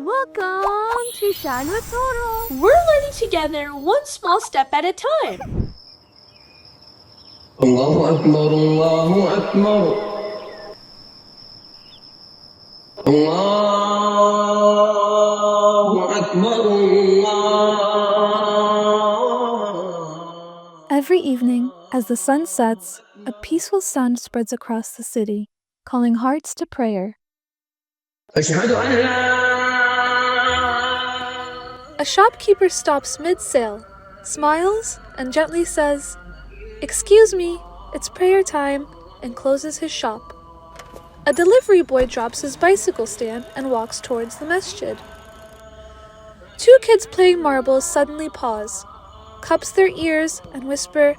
Welcome to Shine with Total. We're learning together one small step at a time. Allahu Akbar, Allahu Akbar. Allahu Akbar, Allah. Every evening, as the sun sets, a peaceful sound spreads across the city, calling hearts to prayer. Ashhadu an la. A shopkeeper stops mid-sale, smiles, and gently says, "Excuse me, it's prayer time," and closes his shop. A delivery boy drops his bicycle stand and walks towards the masjid. Two kids playing marbles suddenly pause, cups their ears, and whisper,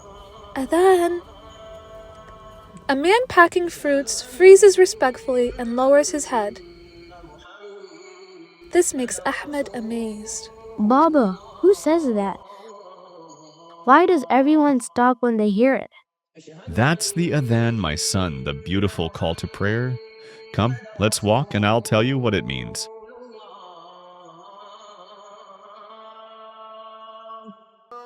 "Adhan." A man packing fruits freezes respectfully and lowers his head. This makes Ahmed amazed. Baba, who says that? Why does everyone stop when they hear it? That's the Adhan, my son, the beautiful call to prayer. Come, let's walk and I'll tell you what it means.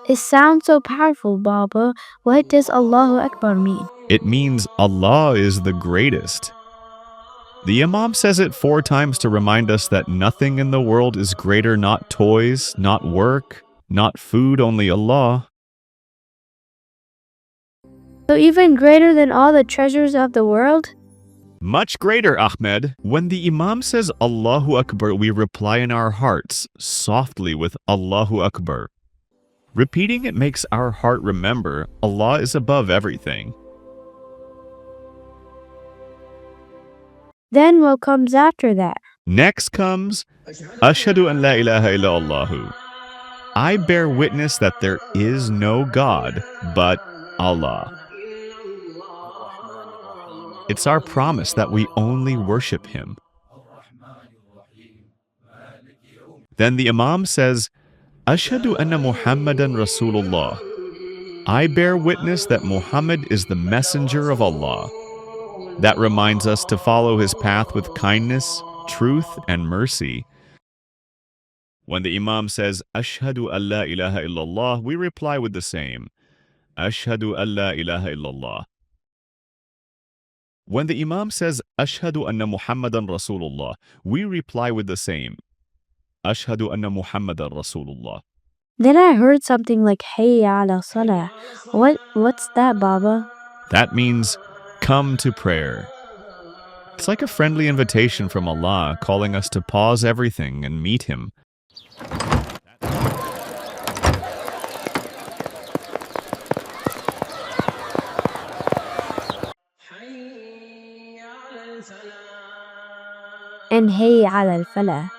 It sounds so powerful, Baba. What does Allahu Akbar mean? It means Allah is the greatest. The Imam says it 4 times to remind us that nothing in the world is greater, not toys, not work, not food, only Allah. So even greater than all the treasures of the world? Much greater, Ahmed. When the Imam says Allahu Akbar, we reply in our hearts, softly with Allahu Akbar. Repeating it makes our heart remember Allah is above everything. Then what comes after that? Next comes, Ashhadu an la ilaha illallahu. I bear witness that there is no God but Allah. It's our promise that we only worship Him. Then the Imam says, Ashhadu anna Muhammadan Rasulullah. I bear witness that Muhammad is the messenger of Allah. That reminds us to follow his path with kindness, truth, and mercy. When the Imam says, Ashhadu an la ilaha illallah, we reply with the same, Ashhadu an la ilaha illallah. When the Imam says, Ashhadu anna Muhammadan Rasulullah, we reply with the same, Ashhadu anna Muhammadan Rasulullah. Then I heard something like Hayya ala Salah. What's that, Baba? That means, come to prayer. It's like a friendly invitation from Allah calling us to pause everything and meet Him. And Hayya ala Falah.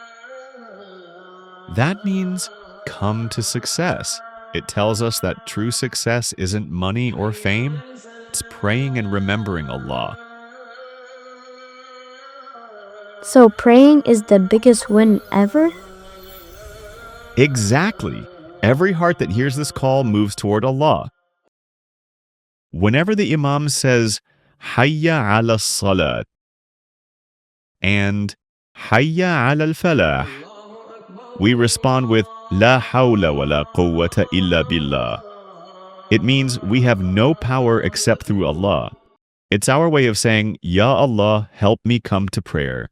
That means come to success. It tells us that true success isn't money or fame. It's praying and remembering Allah. So praying is the biggest win ever? Exactly. Every heart that hears this call moves toward Allah. Whenever the Imam says, Hayya ala Salah and Hayya ala Falah, we respond with La hawla wa la quwwata illa billah. It means we have no power except through Allah. It's our way of saying, Ya Allah, help me come to prayer.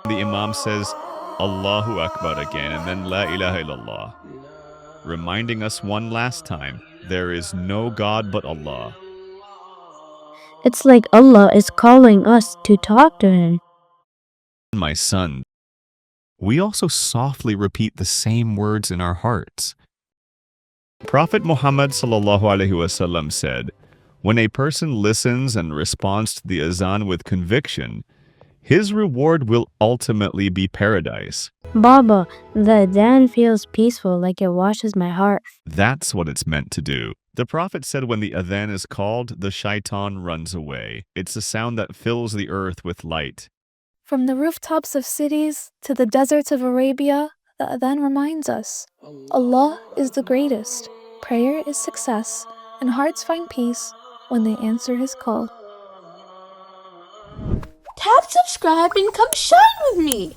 The Imam says, Allahu Akbar again, and then La ilaha illallah, reminding us one last time, there is no God but Allah. It's like Allah is calling us to talk to Him. My son, we also softly repeat the same words in our hearts. Prophet Muhammad ﷺ said, when a person listens and responds to the azan with conviction, his reward will ultimately be paradise. Baba, the adhan feels peaceful, like it washes my heart. That's what it's meant to do. The Prophet said when the adhan is called, the shaitan runs away. It's a sound that fills the earth with light. From the rooftops of cities to the deserts of Arabia, the adhan reminds us, Allah is the greatest, prayer is success, and hearts find peace when they answer his call. Tap subscribe and come shine with me!